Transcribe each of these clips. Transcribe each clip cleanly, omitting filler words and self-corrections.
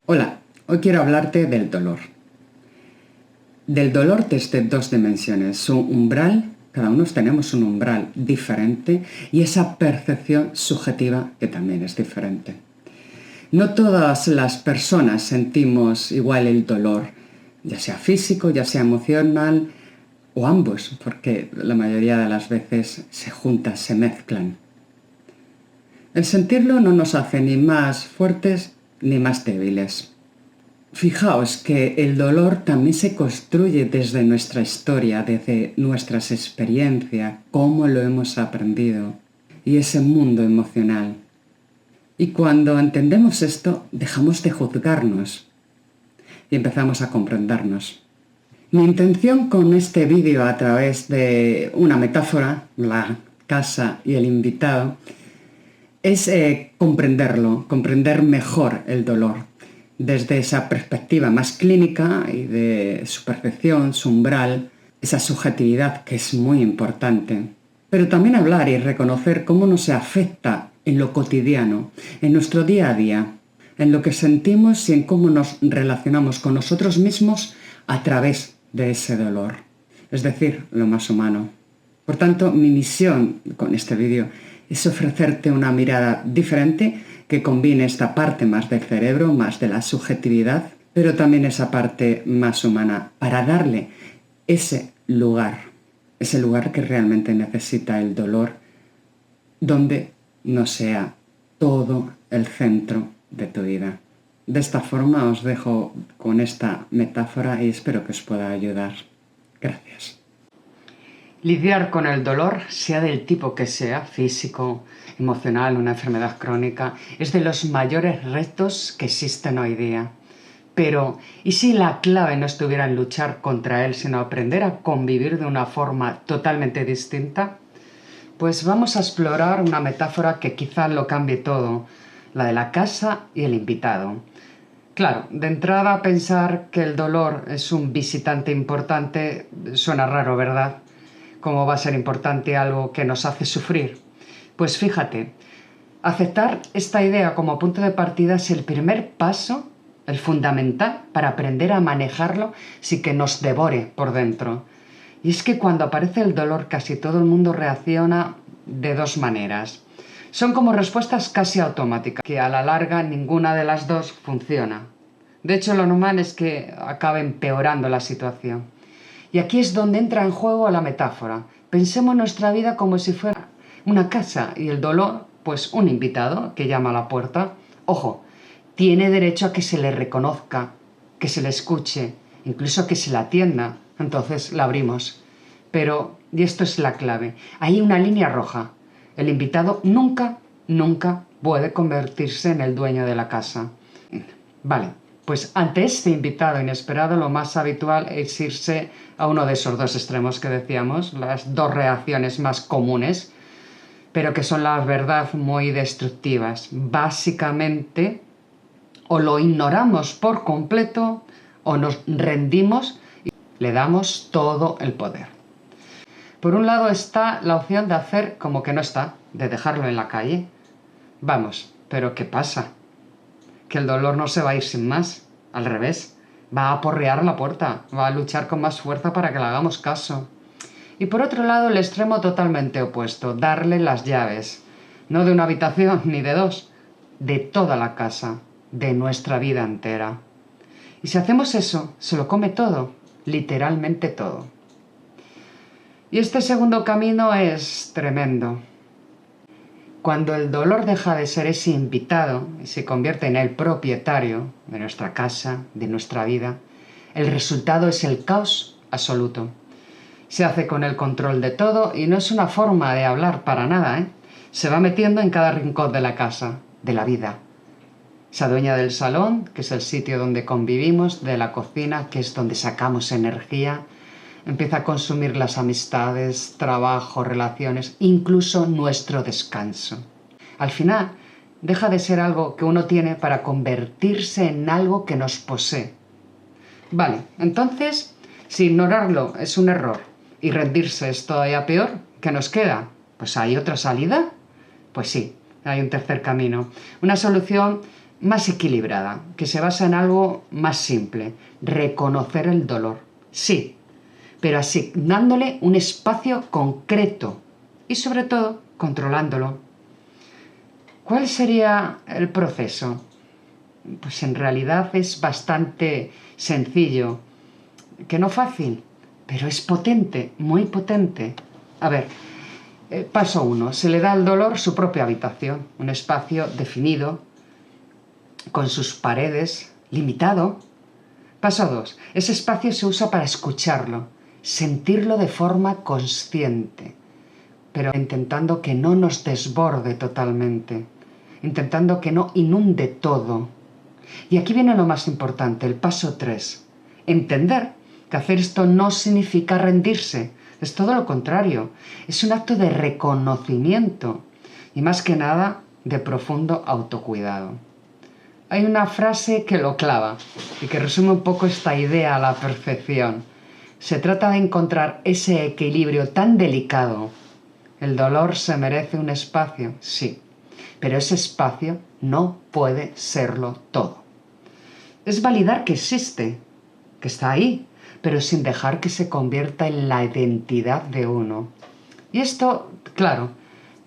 Hola, hoy quiero hablarte del dolor. Del dolor desde dos dimensiones, su umbral, cada uno tenemos un umbral diferente y esa percepción subjetiva que también es diferente. No todas las personas sentimos igual el dolor, ya sea físico, ya sea emocional o ambos, porque la mayoría de las veces se juntan, se mezclan. El sentirlo no nos hace ni más fuertes ni más débiles. Fijaos que el dolor también se construye desde nuestra historia, desde nuestras experiencias, cómo lo hemos aprendido y ese mundo emocional. Y cuando entendemos esto, dejamos de juzgarnos y empezamos a comprendernos. Mi intención con este vídeo a través de una metáfora, la casa y el invitado, es comprenderlo, comprender mejor el dolor desde esa perspectiva más clínica y de su percepción, su umbral, esa subjetividad que es muy importante. Pero también hablar y reconocer cómo nos afecta en lo cotidiano, en nuestro día a día, en lo que sentimos y en cómo nos relacionamos con nosotros mismos a través de ese dolor, es decir, lo más humano. Por tanto, mi misión con este vídeo es ofrecerte una mirada diferente que combine esta parte más del cerebro, más de la subjetividad, pero también esa parte más humana, para darle ese lugar que realmente necesita el dolor, donde no sea todo el centro de tu vida. De esta forma os dejo con esta metáfora y espero que os pueda ayudar. Gracias. Lidiar con el dolor, sea del tipo que sea, físico, emocional, una enfermedad crónica, es de los mayores retos que existen hoy día. Pero, ¿y si la clave no estuviera en luchar contra él, sino aprender a convivir de una forma totalmente distinta? Pues vamos a explorar una metáfora que quizá lo cambie todo, la de la casa y el invitado. Claro, de entrada pensar que el dolor es un visitante importante suena raro, ¿verdad? ¿Cómo va a ser importante algo que nos hace sufrir? Pues fíjate, aceptar esta idea como punto de partida es el primer paso, el fundamental, para aprender a manejarlo sin que nos devore por dentro. Y es que cuando aparece el dolor casi todo el mundo reacciona de dos maneras. Son como respuestas casi automáticas, que a la larga ninguna de las dos funciona. De hecho, lo normal es que acabe empeorando la situación. Y aquí es donde entra en juego la metáfora. Pensemos nuestra vida como si fuera una casa y el dolor, pues un invitado que llama a la puerta. Ojo, tiene derecho a que se le reconozca, que se le escuche, incluso que se le atienda. Entonces la abrimos. Pero, y esto es la clave, hay una línea roja. El invitado nunca puede convertirse en el dueño de la casa. Vale, pues ante este invitado inesperado lo más habitual es irse a uno de esos dos extremos que decíamos, las dos reacciones más comunes, pero que son la verdad muy destructivas. Básicamente, o lo ignoramos por completo o nos rendimos y le damos todo el poder. Por un lado está la opción de hacer como que no está, de dejarlo en la calle. Vamos, pero ¿qué pasa? Que el dolor no se va a ir sin más, al revés, va a aporrear la puerta, va a luchar con más fuerza para que le hagamos caso. Y por otro lado, el extremo totalmente opuesto, darle las llaves, no de una habitación ni de dos, de toda la casa, de nuestra vida entera. Y si hacemos eso, se lo come todo, literalmente todo. Y este segundo camino es tremendo. Cuando el dolor deja de ser ese invitado y se convierte en el propietario de nuestra casa, de nuestra vida, el resultado es el caos absoluto. Se hace con el control de todo y no es una forma de hablar para nada, ¿eh? Se va metiendo en cada rincón de la casa, de la vida. Se adueña del salón, que es el sitio donde convivimos, de la cocina, que es donde sacamos energía. Empieza a consumir las amistades, trabajo, relaciones, incluso nuestro descanso. Al final, deja de ser algo que uno tiene para convertirse en algo que nos posee. Vale, entonces, si ignorarlo es un error y rendirse es todavía peor, ¿qué nos queda? Pues ¿hay otra salida? Pues sí, hay un tercer camino. Una solución más equilibrada, que se basa en algo más simple: reconocer el dolor. Sí, pero asignándole un espacio concreto y sobre todo controlándolo. ¿Cuál sería el proceso? Pues en realidad es bastante sencillo, que no fácil, pero es potente, muy potente. A ver, paso 1, se le da al dolor su propia habitación, un espacio definido, con sus paredes, limitado. Paso 2, ese espacio se usa para escucharlo, sentirlo de forma consciente, pero intentando que no nos desborde totalmente, intentando que no inunde todo. Y aquí viene lo más importante, el paso 3. Entender que hacer esto no significa rendirse, es todo lo contrario, es un acto de reconocimiento y más que nada de profundo autocuidado. Hay una frase que lo clava y que resume un poco esta idea a la perfección. Se trata de encontrar ese equilibrio tan delicado. El dolor se merece un espacio, sí, pero ese espacio no puede serlo todo. Es validar que existe, que está ahí, pero sin dejar que se convierta en la identidad de uno. Y esto, claro,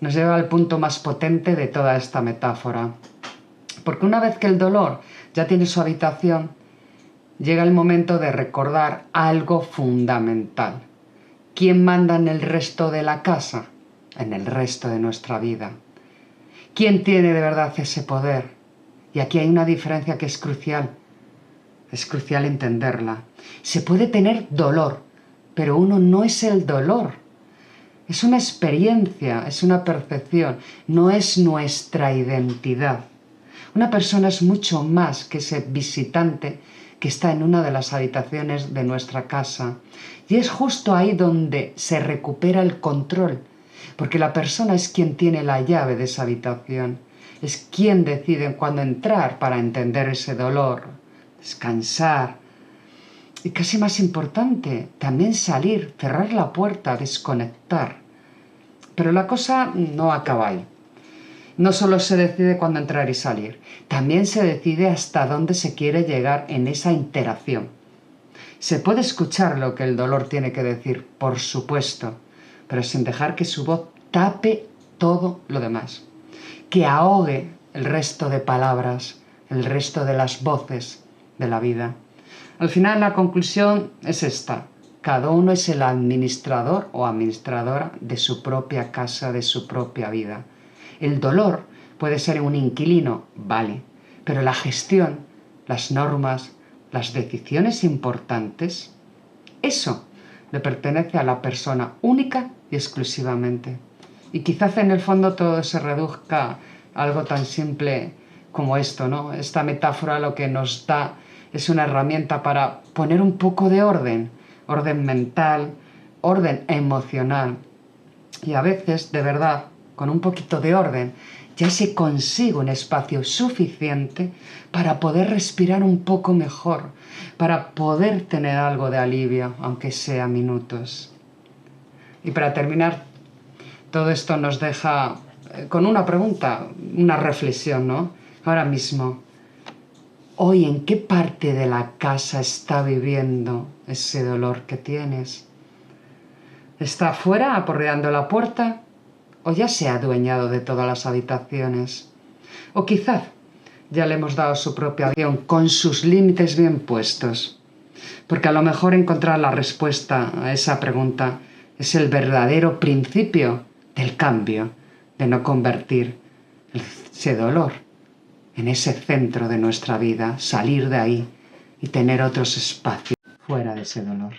nos lleva al punto más potente de toda esta metáfora. Porque una vez que el dolor ya tiene su habitación, llega el momento de recordar algo fundamental. ¿Quién manda en el resto de la casa? En el resto de nuestra vida. ¿Quién tiene de verdad ese poder? Y aquí hay una diferencia que es crucial. Es crucial entenderla. Se puede tener dolor, pero uno no es el dolor. Es una experiencia, es una percepción, no es nuestra identidad. Una persona es mucho más que ese visitante que está en una de las habitaciones de nuestra casa. Y es justo ahí donde se recupera el control, porque la persona es quien tiene la llave de esa habitación. Es quien decide cuándo entrar para entender ese dolor, descansar. Y casi más importante, también salir, cerrar la puerta, desconectar. Pero la cosa no acaba ahí. No solo se decide cuándo entrar y salir, también se decide hasta dónde se quiere llegar en esa interacción. Se puede escuchar lo que el dolor tiene que decir, por supuesto, pero sin dejar que su voz tape todo lo demás, que ahogue el resto de palabras, el resto de las voces de la vida. Al final la conclusión es esta: cada uno es el administrador o administradora de su propia casa, de su propia vida. El dolor puede ser un inquilino, vale, pero la gestión, las normas, las decisiones importantes, eso le pertenece a la persona única y exclusivamente. Y quizás en el fondo todo se reduzca a algo tan simple como esto, ¿no? Esta metáfora lo que nos da es una herramienta para poner un poco de orden mental, orden emocional. Y a veces, de verdad, con un poquito de orden, ya se consigue un espacio suficiente para poder respirar un poco mejor, para poder tener algo de alivio, aunque sea minutos. Y para terminar, todo esto nos deja con una pregunta, una reflexión, ¿no? Ahora mismo, hoy, ¿en qué parte de la casa está viviendo ese dolor que tienes? ¿Está afuera aporreando la puerta? ¿O ya se ha adueñado de todas las habitaciones? O quizás ya le hemos dado su propia habitación con sus límites bien puestos. Porque a lo mejor encontrar la respuesta a esa pregunta es el verdadero principio del cambio, de no convertir ese dolor en ese centro de nuestra vida, salir de ahí y tener otros espacios fuera de ese dolor.